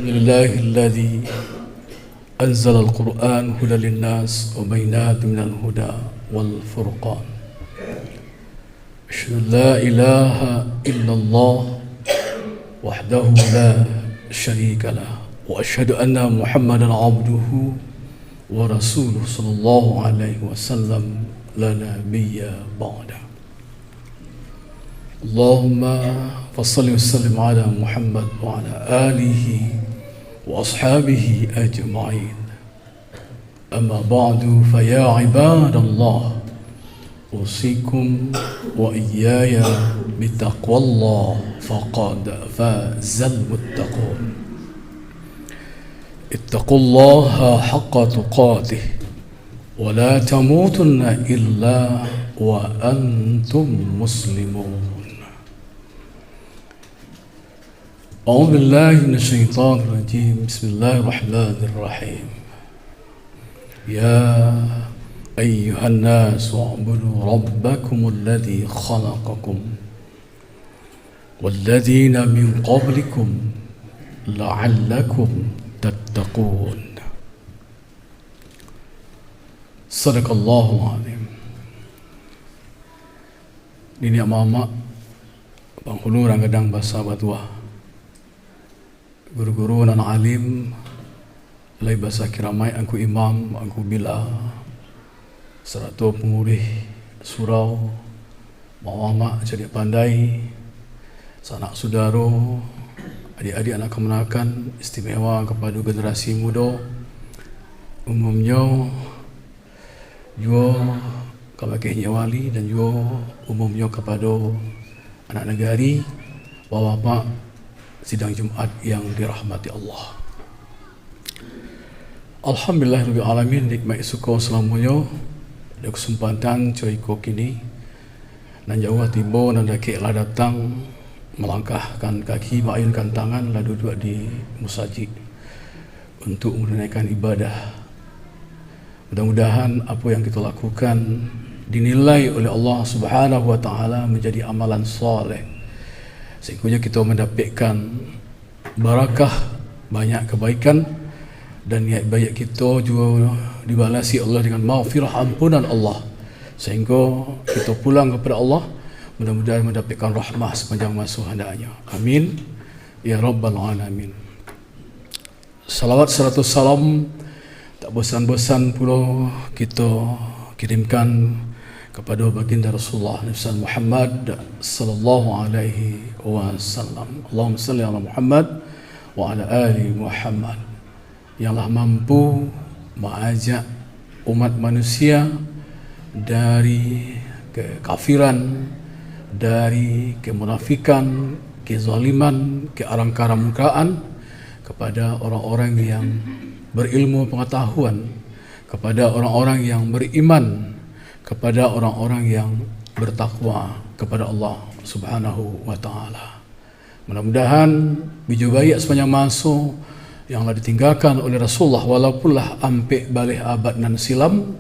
الحمد لله الذي أنزل القرآن هدى للناس وبينات من الهدى والفرقان. أشهد أن لا إله إلا الله وحده لا شريك له وأشهد أن محمدا عبده ورسوله صلى الله عليه وسلم لا نبي بعده. اللهم فصل وسلم على محمد وعلى آله وأصحابه أجمعين. أما بعد فيا عباد الله أوصيكم وإياي بتقوى الله فقد فاز المتقون. اتقوا الله حق تقاته ولا تموتن إلا وأنتم مسلمون. أعوذ بالله من الشيطان الرجيم. بسم الله الرحمن الرحيم. يا أيها الناس اعبدوا ربكم الذي خلقكم والذين من قبلكم لعلكم تتقون. صدق الله العظيم. Nini mama penghulu orang gedang bahasa batua, guru-guru nan alim lai bahasa kiramai angku imam angku bila serato pengurih surau mawama jadi pandai sanak saudaro adik-adik anak kemenakan istimewa kepada generasi muda umumnya juga kebagiannya wali dan juga umumnya kepada anak negari bapak sidang Jumat yang dirahmati Allah. Alhamdulillahirabbil alamin, nikmat suka selamanya ada kesempatan coiko kini nan jauh tiba nan dakiklah datang melangkahkan kaki mengayunkan tangan lalu duduk di musajid untuk menunaikan ibadah. Mudah-mudahan apa yang kita lakukan dinilai oleh Allah Subhanahu wa taala menjadi amalan soleh, sehingga kita mendapatkan barakah, banyak kebaikan, dan niat baik kita juga dibalasi Allah dengan maghfirah, ampunan Allah, sehingga kita pulang kepada Allah mudah-mudahan mendapatkan rahmah sepanjang masa hendaknya. Amin ya rabbal alamin. Salawat seratu salam tak bosan-bosan pula kita kirimkan kepada baginda Rasulullah Nabi Muhammad sallallahu alaihi wasallam. Allahumma salli ala Muhammad wa ala ali Muhammad, yang mampu mengajak umat manusia dari kekafiran, dari kemunafikan, kezaliman, kearang-karamurkaan kepada orang-orang yang berilmu pengetahuan, kepada orang-orang yang beriman, kepada orang-orang yang bertakwa kepada Allah Subhanahu wa taala. Mudah-mudahan biju baik sepanjang masa yang telah ditinggalkan oleh Rasulullah walaupunlah ampek balik abad nan silam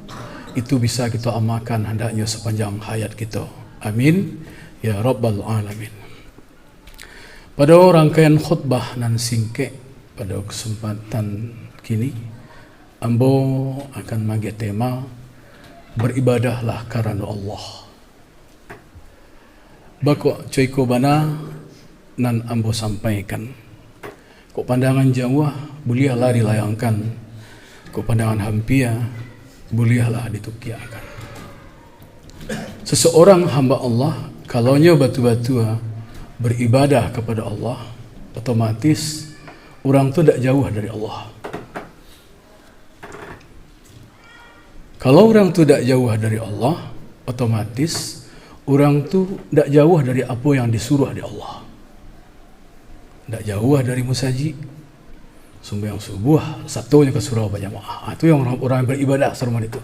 itu bisa kita amalkan hendaknya sepanjang hayat kita. Amin ya rabbal alamin. Pada rangkaian khutbah nan singkek pada kesempatan kini, ambo akan magi tema beribadahlah karena Allah. Bako coiko bana nan ambo sampaikan. Kok pandangan jauh bolehlah dilayangkan, kok pandangan hampir bolehlah ditukiakan. Seseorang hamba Allah kalaunya batu-batu beribadah kepada Allah, otomatis orang tu tak jauh dari Allah. Kalau orang tu tak jauh dari Allah, otomatis orang tu tak jauh dari apa yang disuruh oleh Allah. Tak jauh dari musajid, sembahyang subuh, satunya ke surau berjamaah. Itu yang orang beribadah serumah itu.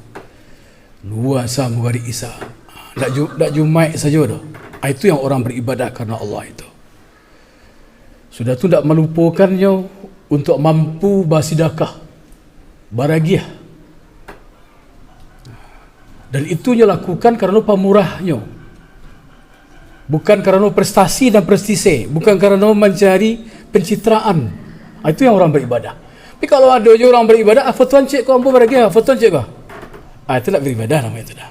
Luasa mugari Isa. Tak Jumaat saja dah. Itu yang orang beribadah karena Allah itu. Sudah tu tak melupakannya untuk mampu bersedekah, baragiah. Dan itunya lakukan kerana pamurahnya. Bukan kerana prestasi dan prestise, bukan kerana mencari pencitraan. Itu yang orang beribadah. Tapi kalau ada je orang beribadah, fotoan cik kau ampu bagi fotoan cik kau. Itu tak beribadah namanya itu dah.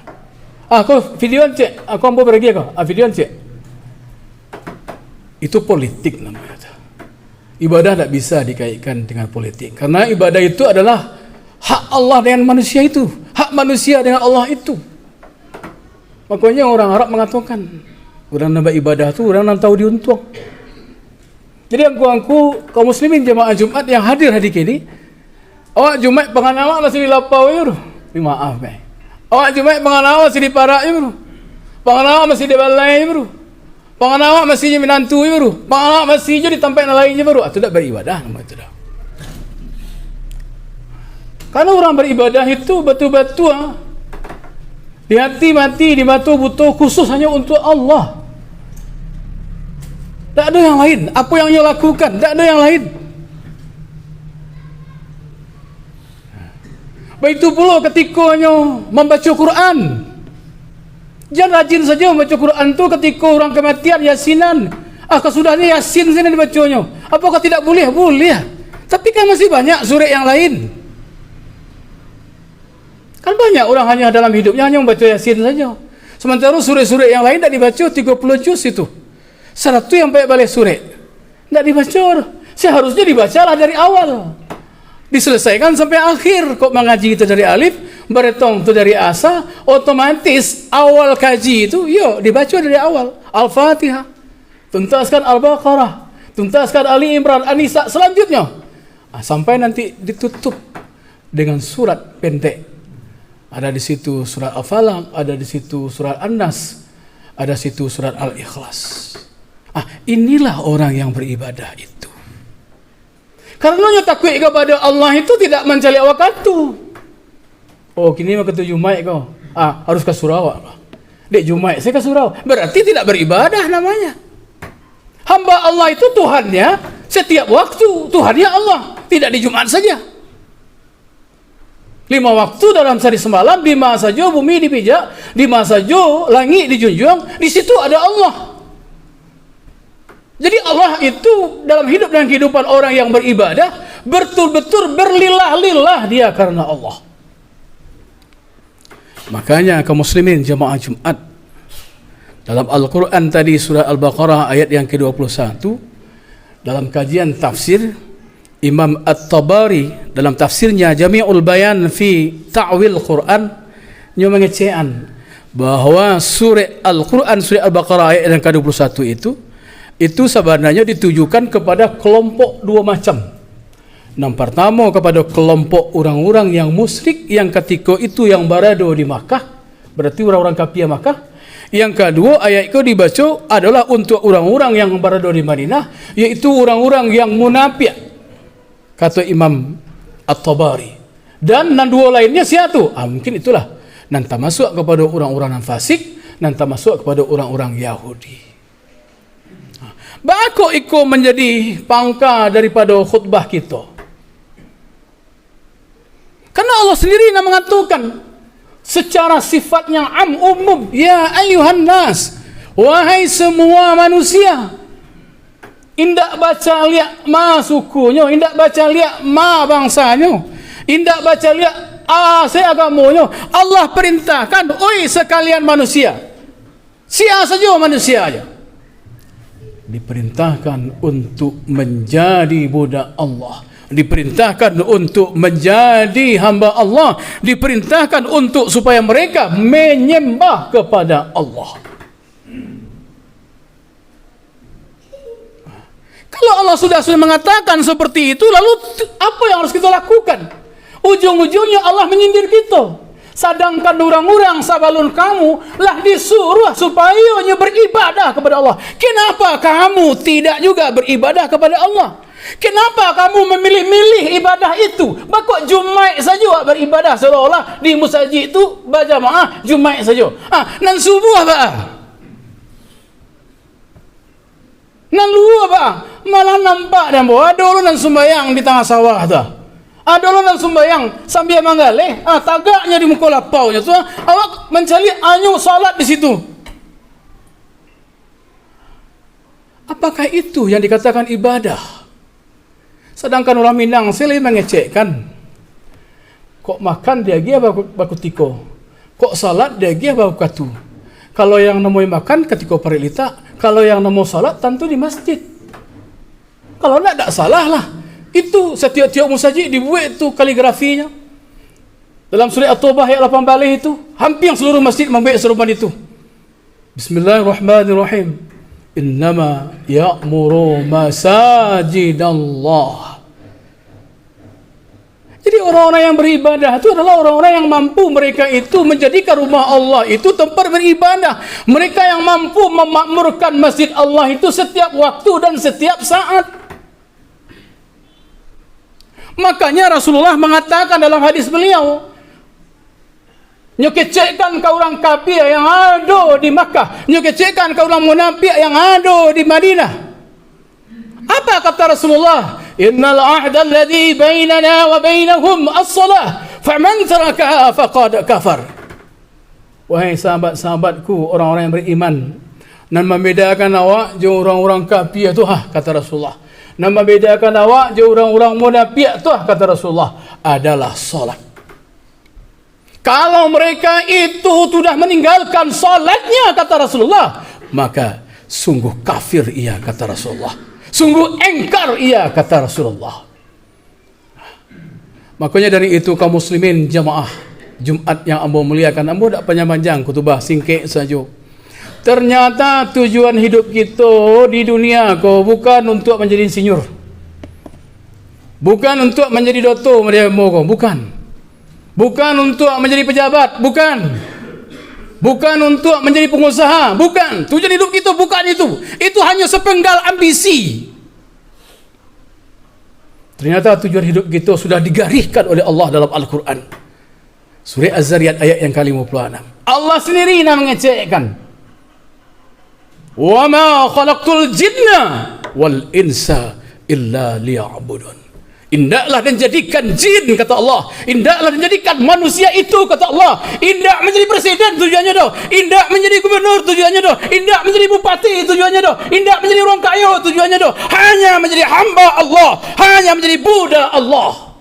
Kau videoan cik, aku ampu bagi kau. Videoan cik. Itu politik namanya itu. Ibadah tak bisa dikaitkan dengan politik. Karena ibadah itu adalah hak Allah dengan manusia itu. Hak manusia dengan Allah itu. Makanya orang Arab mengatakan, orang nak ibadah tu orang nak tahu diuntung. Jadi aku kaum muslimin jemaah Jumat yang hadir hari ini, awak Jumat pengan awak masih di lapau ya bro. Maaf awak Jumat pengan awak masih di parak ya bro. Pengan awak masih di balai ya bro. Pengan awak masih di menantu ya bro. Pengan awak masih je di tempat lain ya bro. Itu tak beribadah nama itu dah. Karena orang beribadah itu betul-betul di hati mati, di mata butuh khusus hanya untuk Allah. Tak ada yang lain. Apa yang dia lakukan, tak ada yang lain. Begitu pula ketika membaca Quran. Jangan rajin saja membaca Quran tu ketika orang kematian, yasinan. Kesudahnya yasin sini dibacanya. Apakah tidak boleh? Boleh. Tapi kan masih banyak surat yang lain. Kan banyak orang hanya dalam hidupnya hanya membaca yasin saja. Sementara surat-surat yang lain tak dibaca 30 juz itu. Satu yang balik surat tak dibaca. Seharusnya dibacalah dari awal. Diselesaikan sampai akhir. Kok mengaji itu dari alif, beretong itu dari asa, otomatis awal kaji itu dibaca dari awal. Al-Fatihah, tuntaskan Al-Baqarah, tuntaskan Ali Imran, An-Nisa, selanjutnya sampai nanti ditutup dengan surat pendek. Ada di situ surat Al-Falaq, ada di situ surat An-Nas, ada situ surat Al-Ikhlas. Inilah orang yang beribadah itu. Karena takut kepada Allah itu tidak mencari waktu. Kini mau ke Jumaat kau. Harus ke Sarawak. Dek Jumaat saya ke Sarawak. Berarti tidak beribadah namanya. Hamba Allah itu Tuhannya setiap waktu. Tuhannya Allah. Tidak di Jumaat saja. 5 waktu dalam sehari semalam, di mana saja bumi dipijak, di mana saja langit dijunjung, di situ ada Allah. Jadi Allah itu dalam hidup dan kehidupan orang yang beribadah betul-betul berlilah-lilah dia karena Allah. Makanya kaum muslimin jemaah Jumat dalam Al-Quran tadi surah Al-Baqarah ayat yang ke-21 dalam kajian tafsir Imam At-Tabari dalam tafsirnya Jami'ul Bayan fi Ta'wil Quran mengecekan bahwa surah Al-Quran surah Al-Baqarah ayat yang ke-21 itu sebenarnya ditujukan kepada kelompok dua macam. Yang pertama kepada kelompok orang-orang yang musyrik yang ketika itu yang berada di Makkah, berarti orang-orang kafir Makkah. Yang kedua ayat itu dibaca adalah untuk orang-orang yang berada di Madinah, yaitu orang-orang yang munafik, kata Imam At-Tabari. Dan dua lainnya siapa? Mungkin itulah nanti masuk kepada orang-orang yang fasik, nanti masuk kepada orang-orang Yahudi. Bako iko menjadi pangka daripada khutbah kita. Karena Allah sendiri yang mengatakan secara sifat yang umum, ya ayuhan nas, wahai semua manusia. Indak baca lihat ma sukunya, indak baca lihat ma bangsanya, indak baca lihat seagamanya. Allah perintahkan, oi sekalian manusia. Sia saja manusia aja. Diperintahkan untuk menjadi budak Allah, diperintahkan untuk menjadi hamba Allah, diperintahkan untuk supaya mereka menyembah kepada Allah. Kalau Allah sudah mengatakan seperti itu, lalu apa yang harus kita lakukan? Ujung-ujungnya Allah menyindir kita. Sedangkan orang-orang sabalun kamu lah disuruh supaya beribadah kepada Allah. Kenapa kamu tidak juga beribadah kepada Allah? Kenapa kamu memilih-milih ibadah itu? Bakok Jumaat saja beribadah seolah-olah di masjid itu berjamaah Jumaat saja. Nan subuh apa? Nan luar apa? Malah nampak dan bawa ada orang nan sembahyang di tengah sawah tu. Ada orang yang sembahyang sambil manggaleh, tagaknya di muka lapaunya tu, awak mencari anyu salat di situ. Apakah itu yang dikatakan ibadah? Sedangkan orang Minang selalu mengecekkan. Kok makan dia gia baku tiko. Kok salat dia gia baku katu. Kalau yang nemu makan ketika parilita, kalau yang nemu salat tentu di masjid. Kalau tidak salah lah. Itu setiap-tiap musajid dibuat itu kaligrafinya. Dalam surah At-Taubah ayat 18 itu, hampir seluruh masjid membuat serupan itu. Bismillahirrahmanirrahim. Innama ya'muru masajidallah. Jadi orang-orang yang beribadah itu adalah orang-orang yang mampu, mereka itu menjadikan rumah Allah itu tempat beribadah. Mereka yang mampu memakmurkan masjid Allah itu setiap waktu dan setiap saat. Makanya Rasulullah mengatakan dalam hadis beliau, nyokecekkan ke orang kafir yang ada di Makkah, nyokecekkan ke orang munafik yang ada di Madinah. Apa kata Rasulullah? Innal ahda alladhi bainana wa bainahum as-salah, faman tarakaha faqad kafar. Wahai sahabat-sahabatku, orang-orang yang beriman, dan membedakan awak je orang-orang kafir tu, kata Rasulullah. Dan membedakan awak je orang-orang munafik tu, kata Rasulullah, adalah salat. Kalau mereka itu sudah meninggalkan salatnya, kata Rasulullah, maka sungguh kafir ia, kata Rasulullah. Sungguh engkar ia, kata Rasulullah. Makanya dari itu kaum muslimin jamaah Jumat yang ambo muliakan, ambo tak panjang-panjang kutubah, singkek saja. Ternyata tujuan hidup kita di dunia ko bukan untuk menjadi insinyur, bukan untuk menjadi doktor, bukan. Bukan untuk menjadi pejabat, bukan. Bukan untuk menjadi pengusaha, bukan. Tujuan hidup kita bukan itu. Itu hanya sepenggal ambisi. Ternyata tujuan hidup kita sudah digariskan oleh Allah dalam Al-Quran. Surah Az-Zariyat ayat yang ke-56. Allah sendiri yang mengecekkan. Wa ma khalaqtul jinna wal insa illa liya'budun. Indaklah dan jadikan jin, kata Allah. Indaklah dan jadikan manusia itu, kata Allah. Indak menjadi presiden, tujuannya doh. Indak menjadi gubernur, tujuannya doh. Indak menjadi bupati, tujuannya doh. Indak menjadi orang kaya, tujuannya doh. Hanya menjadi hamba Allah, hanya menjadi budak Allah.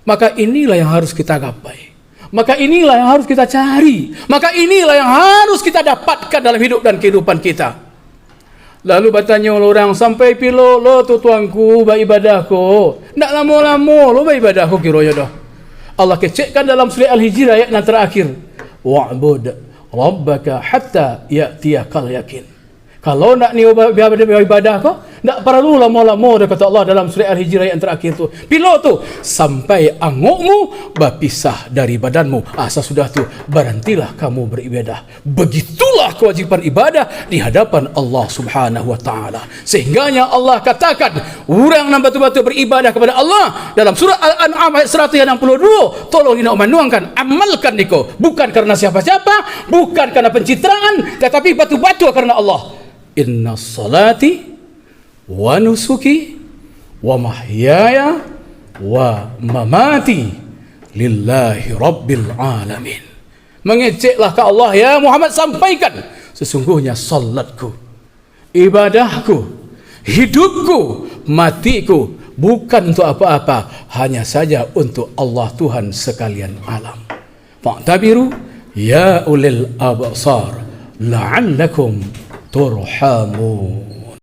Maka inilah yang harus kita gapai. Maka inilah yang harus kita cari. Maka inilah yang harus kita dapatkan dalam hidup dan kehidupan kita. Lalu bertanya orang, sampai pilo lo tu tuanku beribadahku. Nak lama-lama lo beribadahku kiranya dah. Allah kecekkan dalam surah Al-Hijr ayat yang terakhir. Wa'bud rabbaka hatta ya'tiyakal yakin. Kalau nak ni beribadah kau, tak perlu lama-lama, dah kata Allah dalam surah Al-Hijr ayat yang terakhir tu. Bila tu sampai angukmu berpisah dari badanmu. Sesudah tu berhentilah kamu beribadah. Begitulah kewajipan ibadah di hadapan Allah Subhanahu wa taala. Sehingganya Allah katakan, orang yang betul-betul beribadah kepada Allah dalam surah Al-An'am ayat 162, tolong ina manuangkan, amalkan niko, bukan karena siapa-siapa, bukan karena pencitraan, tetapi batu-batu karena Allah. Inna salati wa nusuki wa mahyaya wa mamati lillahi rabbil alamin. Mengeceklah ke Allah, ya Muhammad, sampaikan, sesungguhnya salatku, ibadahku, hidupku, matiku bukan untuk apa-apa, hanya saja untuk Allah Tuhan sekalian alam. Fa'tabiru ya ulil absar la'allakum turhamun.